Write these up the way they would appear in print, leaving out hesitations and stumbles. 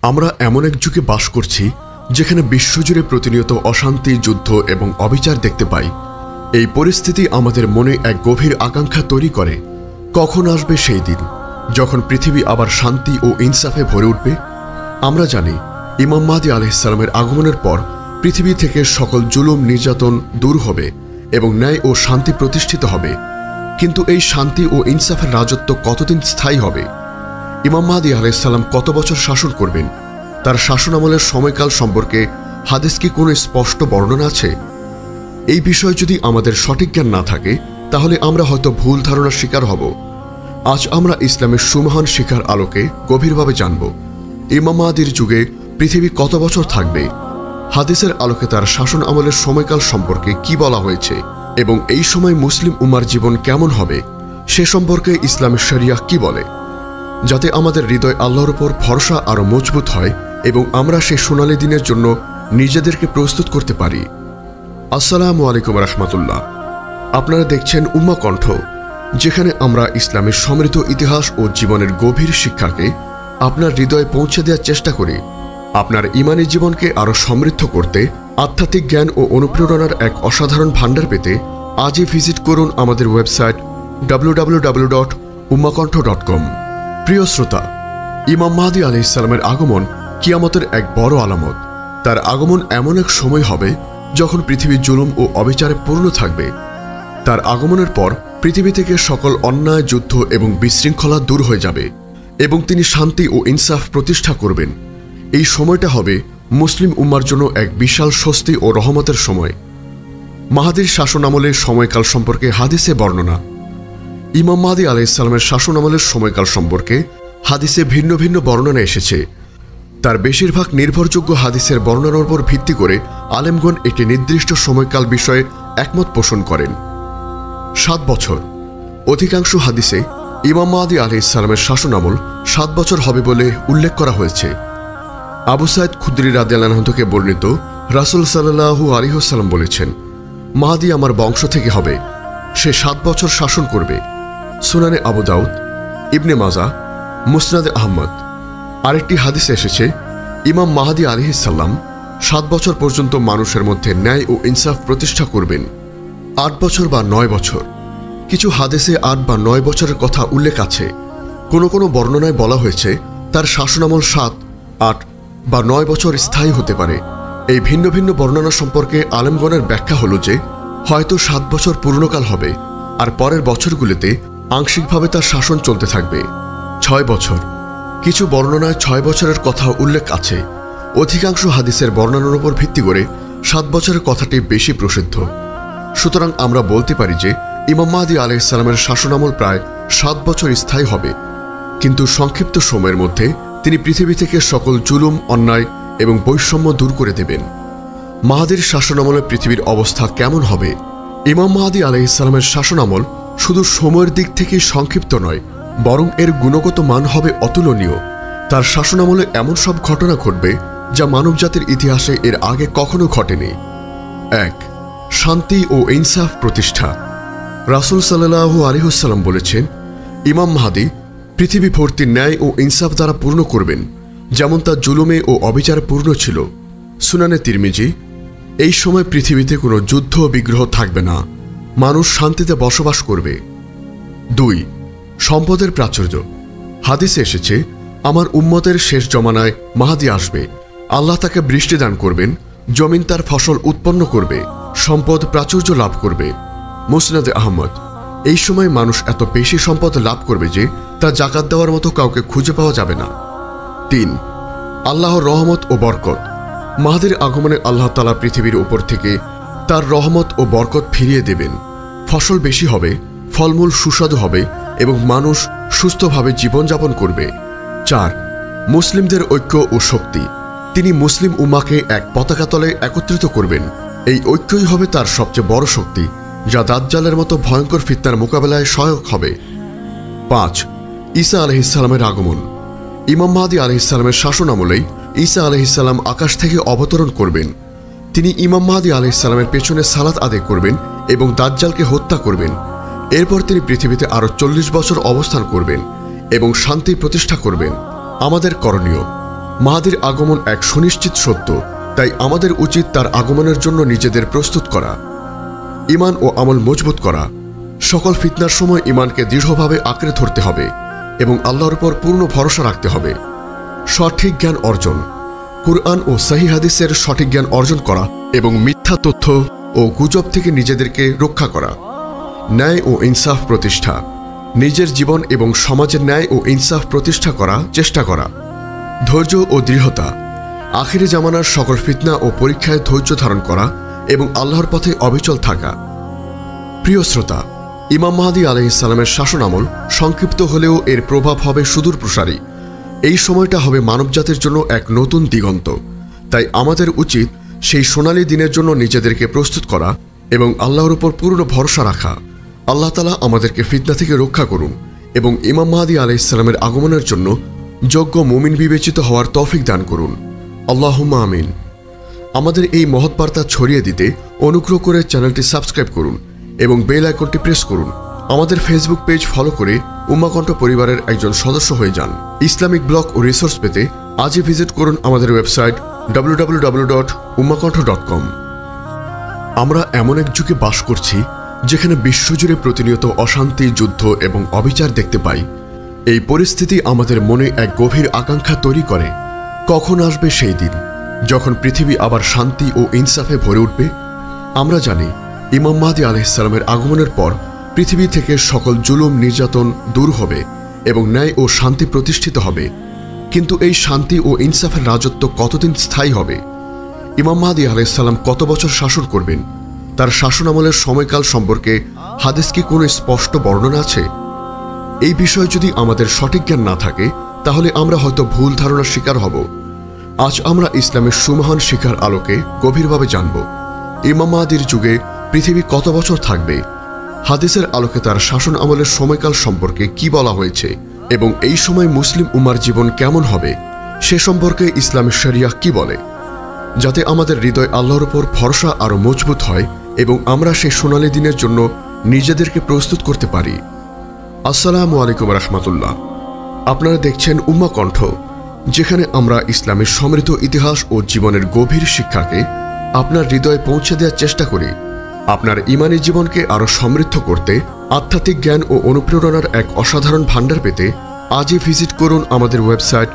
আমরা এমন এক যুগে বাস করছি যেখানে বিশ্বজুড়ে প্রতিনিয়ত অশান্তি, যুদ্ধ এবং অবিচার দেখতে পাই। এই পরিস্থিতি আমাদের মনে এক গভীর আকাঙ্ক্ষা তৈরি করে, কখন আসবে সেই দিন যখন পৃথিবী আবার শান্তি ও ইনসাফে ভরে উঠবে। আমরা জানি ইমাম মাহদী আলাইহিস সালামের আগমনের পর পৃথিবী থেকে সকল জুলুম, নির্যাতন দূর হবে এবং ন্যায় ও শান্তি প্রতিষ্ঠিত হবে। কিন্তু এই শান্তি ও ইনসাফের রাজত্ব কতদিন স্থায়ী হবে? ইমাম মাহদী আলাইহিস সালাম কত বছর শাসন করবেন? তার শাসনামলের সময়কাল সম্পর্কে হাদিস কি কোনো স্পষ্ট বর্ণনা আছে? এই বিষয়ে যদি আমাদের সঠিক জ্ঞান না থাকে তাহলে আমরা হয়তো ভুল ধারণার শিকার হব। আজ আমরা ইসলামের সুমহান শিক্ষার আলোকে গভীরভাবে জানব ইমাম মাহদীর যুগে পৃথিবী কত বছর থাকবে, হাদিসের আলোকে তার শাসন আমলের সময়কাল সম্পর্কে কি বলা হয়েছে এবং এই সময় মুসলিম উম্মার জীবন কেমন হবে সে সম্পর্কে ইসলামের শরিয়াহ কি বলে, যাতে আমাদের হৃদয় আল্লাহর উপর ভরসা আরও মজবুত হয় এবং আমরা সেই সোনালী দিনের জন্য নিজেদেরকে প্রস্তুত করতে পারি। আসসালামু আলাইকুম রহমতুল্লাহ। আপনারা দেখছেন উম্মা কণ্ঠ, যেখানে আমরা ইসলামের সমৃদ্ধ ইতিহাস ও জীবনের গভীর শিক্ষাকে আপনার হৃদয়ে পৌঁছে দেওয়ার চেষ্টা করি। আপনার ঈমানী জীবনকে আরও সমৃদ্ধ করতে আধ্যাত্মিক জ্ঞান ও অনুপ্রেরণার এক অসাধারণ ভাণ্ডার পেতে আজই ভিজিট করুন আমাদের ওয়েবসাইট www.ummakantho.com। প্রিয় শ্রোতা, ইমাম মাহদী আলাইহিস সালামের আগমন কিয়ামতের এক বড় আলামত। তার আগমন এমন এক সময় হবে যখন পৃথিবী জুলুম ও অবিচারে পূর্ণ থাকবে। তার আগমনের পর পৃথিবী থেকে সকল অন্যায়, যুদ্ধ এবং বিশৃঙ্খলা দূর হয়ে যাবে এবং তিনি শান্তি ও ইনসাফ প্রতিষ্ঠা করবেন। এই সময়টা হবে মুসলিম উম্মার জন্য এক বিশাল স্বস্তি ও রহমতের সময়। মাহদীর শাসন আমলের সময়কাল সম্পর্কে হাদিসে বর্ণনা। ইমাম মাহদী আলাইহিস সালামের শাসন আমলের সময়কাল সম্পর্কে হাদিসে ভিন্ন ভিন্ন বর্ণনা এসেছে। তার বেশিরভাগ নির্ভরযোগ্য হাদিসের বর্ণনার উপর ভিত্তি করে আলেমগণ একটি নির্দিষ্ট সময়কাল বিষয়ে একমত পোষণ করেন। 7 বছর। অধিকাংশ হাদিসে ইমাম মাহদী আলাইহিস সালামের শাসন আমল 7 বছর হবে বলে উল্লেখ করা হয়েছে। আবু সাঈদ খুদরি রাদিয়াল্লাহু আনহু থেকে বর্ণিত, রাসূল সাল্লাল্লাহু আলাইহি ওয়াসাল্লাম বলেছেন, মাহদী আমার বংশ থেকে হবে, সে 7 বছর শাসন করবে। সুনানে আবু দাউদ, ইবনে মাজাহ, মুসনাদে আহমদ। আরেকটি হাদিসে এসেছে, ইমাম মাহদী আলাইহিস সালাম 7 বছর পর্যন্ত মানুষের মধ্যে ন্যায় ও ইনসাফ প্রতিষ্ঠা করবেন। 8 বছর বা 9 বছর। কিছু হাদিসে 8 বা 9 বছরের কথা উল্লেখ আছে। কোনো কোনো বর্ণনায় বলা হয়েছে তার শাসনামল 7, 8 বা 9 বছর স্থায়ী হতে পারে। এই ভিন্ন ভিন্ন বর্ণনা সম্পর্কে আলেমগণের ব্যাখ্যা হল যে হয়তো 7 বছর পূর্ণকাল হবে আর পরের বছরগুলিতে আংশিকভাবে তার শাসন চলতে থাকবে। 6 বছর। কিছু বর্ণনায় 6 বছরের কথা উল্লেখ আছে। অধিকাংশ হাদিসের বর্ণনার উপর ভিত্তি করে 7 বছরের কথাটি বেশি প্রসিদ্ধ। সুতরাং আমরা বলতে পারি যে ইমাম মাহদী আলাইহিস সালামের শাসনামল প্রায় 7 বছর স্থায়ী হবে, কিন্তু সংক্ষিপ্ত সময়ের মধ্যে তিনি পৃথিবী থেকে সকল জুলুম, অন্যায় এবং বৈষম্য দূর করে দেবেন। মাহদীর শাসনামলে পৃথিবীর অবস্থা কেমন হবে? ইমাম মাহদী আলাইহিস সালামের শাসনামল শুধু সময়ের দিক থেকে সংক্ষিপ্ত নয়, বরং এর গুণগত মান হবে অতুলনীয়। তার শাসনামলে এমন সব ঘটনা ঘটবে যা মানবজাতির ইতিহাসে এর আগে কখনো ঘটেনি। 1. শান্তি ও ইনসাফ প্রতিষ্ঠা। রাসূল সাল্লাল্লাহু আলাইহি ওয়াসাল্লাম বলেছেন, ইমাম মাহদী পৃথিবী ভর্তি ন্যায় ও ইনসাফ দ্বারা পূর্ণ করবেন, যেমন তা জুলুমে ও অবিচারে পূর্ণ ছিল। সুনানে তিরমিজি। এই সময় পৃথিবীতে কোনো যুদ্ধ ও বিগ্রহ থাকবে না, মানুষ শান্তিতে বসবাস করবে। 2. সম্পদের প্রাচুর্য। হাদিসে এসেছে, আমার উম্মতের শেষ জমানায় মাহদী আসবে, আল্লাহ তাকে বৃষ্টি দান করবেন, জমিন তার ফসল উৎপন্ন করবে, সম্পদ প্রাচুর্য লাভ করবে। মুসনাদে আহমদ। এই সময় মানুষ এত বেশি সম্পদ লাভ করবে যে তা জাকাত দেওয়ার মতো কাউকে খুঁজে পাওয়া যাবে না। 3. আল্লাহর রহমত ও বরকত। মাহদীর আগমনে আল্লাহ তাআলা পৃথিবীর উপর থেকে তার রহমত ও বরকত ফিরিয়ে দেবেন। ফসল বেশি হবে, ফলমূল সুস্বাদু হবে এবং মানুষ সুস্থভাবে জীবনযাপন করবে। 4. মুসলিমদের ঐক্য ও শক্তি। তিনি মুসলিম উম্মাকে এক পতাকা তলে একত্রিত করবেন। এই ঐক্যই হবে তার সবচেয়ে বড় শক্তি, যা দাজ্জালের মতো ভয়ঙ্কর ফিতনার মোকাবেলায় সহায়ক হবে। 5. ঈসা আলাইহিস সালামের আগমন। ইমাম মাহদী আলাইহিস সালামের শাসন আমলেই ঈসা আলাইহিস সালাম আকাশ থেকে অবতরণ করবেন। তিনি ইমাম মাহদী আলাইহিস সালামের পেছনে সালাত আদায় করবেন এবং দাজ্জালকে হত্যা করবেন। এরপর তিনি পৃথিবীতে আরও 40 বছর অবস্থান করবেন এবং শান্তি প্রতিষ্ঠা করবেন। আমাদের করণীয়, মাহাদির আগমন এক সুনিশ্চিত সত্য, তাই আমাদের উচিত তার আগমনের জন্য নিজেদের প্রস্তুত করা, ঈমান ও আমল মজবুত করা। সকল ফিতনার সময় ঈমানকে দৃঢ়ভাবে আঁকড়ে ধরতে হবে এবং আল্লাহর উপর পূর্ণ ভরসা রাখতে হবে। সঠিক জ্ঞান অর্জন, কুরআন ও সহিহ হাদিসের সঠিক জ্ঞান অর্জন করা এবং মিথ্যা তথ্য ও গুজব থেকে নিজেদেরকে রক্ষা করা। ন্যায় ও ইনসাফ প্রতিষ্ঠা, নিজের জীবন এবং সমাজের ন্যায় ও ইনসাফ প্রতিষ্ঠা করা চেষ্টা করা। ধৈর্য ও দৃঢ়তা, আখিরি জামানার সকল ফিতনা ও পরীক্ষায় ধৈর্য ধারণ করা এবং আল্লাহর পথে অবিচল থাকা। প্রিয় শ্রোতা, ইমাম মাহদী আলাইহিস সালামের শাসনামল সংক্ষিপ্ত হলেও এর প্রভাব হবে সুদূর প্রসারী। এই সময়টা হবে মানবজাতির জন্য এক নতুন দিগন্ত। তাই আমাদের উচিত সেই সোনালী দিনের জন্য নিজেদেরকে প্রস্তুত করা এবং আল্লাহর উপর পূর্ণ ভরসা রাখা। আল্লাহ তাআলা আমাদেরকে ফিতনা থেকে রক্ষা করুন এবং ইমাম মাহদী আলাইহিস সালামের আগমনের জন্য যোগ্য মুমিন বিবেচিত হওয়ার তৌফিক দান করুন। আল্লাহুম্মা আমিন। আমাদের এই মহৎ বার্তা ছড়িয়ে দিতে অনুগ্রহ করে চ্যানেলটি সাবস্ক্রাইব করুন এবং বেল আইকনটি প্রেস করুন। আমাদের ফেসবুক পেজ ফলো করে উম্মাহ কণ্ঠ পরিবারের একজন সদস্য হয়ে যান। ইসলামিক ব্লগ ও রিসোর্স পেতে আজই ভিজিট করুন আমাদের ওয়েবসাইট www.ummahkontho.com। আমরা এমন এক যুগে বাস করছি যেখানে বিশ্বজুড়ে প্রতিনিয়ত অশান্তি, যুদ্ধ এবং অবিচার দেখতে পাই। এই পরিস্থিতি আমাদের মনে এক গভীর আকাঙ্ক্ষা তৈরি করে, কখন আসবে সেই দিন যখন পৃথিবী আবার শান্তি ও ইনসাফে ভরে উঠবে। আমরা জানি ইমাম মাহদী আলাইহিস সালামের আগমনের পর পৃথিবী থেকে সকল জুলুম, নির্যাতন দূর হবে এবং ন্যায় ও শান্তি প্রতিষ্ঠিত হবে। কিন্তু এই শান্তি ও ইনসাফের রাজত্ব কতদিন স্থায়ী হবে? ইমাম মাহদী আলাইহিস সালাম কত বছর শাসন করবেন? তার শাসনামলের সময়কাল সম্পর্কে হাদিস কি কোনো স্পষ্ট বর্ণনা আছে? এই বিষয়ে যদি আমাদের সঠিক জ্ঞান না থাকে তাহলে আমরা হয়তো ভুল ধারণার শিকার হব। আজ আমরা ইসলামের সুমহান শিক্ষার আলোকে গভীরভাবে জানব। ইমাম মাহদীর যুগে পৃথিবী কত বছর থাকবে? হাদিসের আলোকে তার শাসন আমলের সময়কাল সম্পর্কে কি বলা হয়েছে এবং এই সময় মুসলিম উম্মার জীবন কেমন হবে সে সম্পর্কে ইসলামের শরিয়া কি বলে, যাতে আমাদের হৃদয় আল্লাহর উপর ভরসা আরও মজবুত হয় এবং আমরা সেই সোনালী দিনের জন্য নিজেদেরকে প্রস্তুত করতে পারি। আসসালামু আলাইকুম রাহমাতুল্লাহ। আপনারা দেখছেন উম্মাহ কণ্ঠ, যেখানে আমরা ইসলামের সমৃদ্ধ ইতিহাস ও জীবনের গভীর শিক্ষাকে আপনার হৃদয়ে পৌঁছে দেওয়ার চেষ্টা করি। আপনার ঈমানী জীবনকে আরও সমৃদ্ধ করতে আধ্যাত্মিক জ্ঞান ও অনুপ্রেরণার এক অসাধারণ ভাণ্ডার পেতে আজই ভিজিট করুন আমাদের ওয়েবসাইট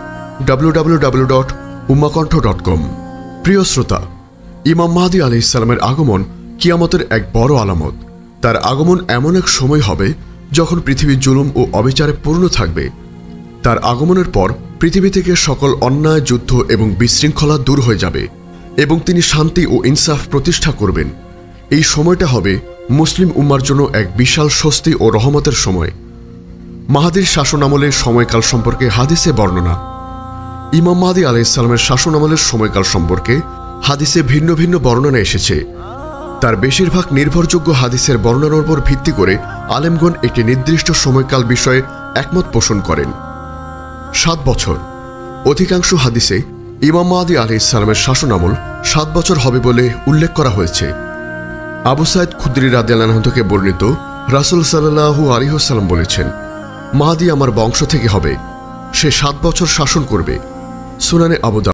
www.ummahkontho.com। প্রিয় শ্রোতা, ইমাম মাহদী আলাইহিস সালামের আগমন কিয়ামতের এক বড় আলামত। তার আগমন এমন এক সময় হবে যখন পৃথিবী জুলুম ও অবিচারে পূর্ণ থাকবে। তার আগমনের পর পৃথিবী থেকে সকল অন্যায়, যুদ্ধ এবং বিশৃঙ্খলা দূর হয়ে যাবে এবং তিনি শান্তি ও ইনসাফ প্রতিষ্ঠা করবেন। এই সময়টা হবে মুসলিম উম্মার জন্য এক বিশাল স্বস্তি ও রহমতের সময়। মাহদীর শাসনামলের সময়কাল সম্পর্কে হাদিসে বর্ণনা। ইমাম মাহদী আলাইহিস সালামের শাসনামলের সময়কাল সম্পর্কে হাদিসে ভিন্ন ভিন্ন বর্ণনা এসেছে। তার বেশিরভাগ নির্ভরযোগ্য হাদিসের বর্ণনার উপর ভিত্তি করে আলেমগণ একটি নির্দিষ্ট সময়কাল বিষয়ে একমত পোষণ করেন। 7 বছর। অধিকাংশ হাদিসে ইমাম মাহদী আলাইহিস সালামের শাসনামল 7 বছর হবে বলে উল্লেখ করা হয়েছে। আবু সাঈদ খুদরি রাদিয়াল্লাহু আনহু থেকে বর্ণিত, রাসূল সাল্লাল্লাহু আলাইহি ওয়াসাল্লাম বলেছেন, মাহদী আমার বংশ থেকে হবে, সে 7 বছর শাসন করবে। সুনানে আবু দাউদ।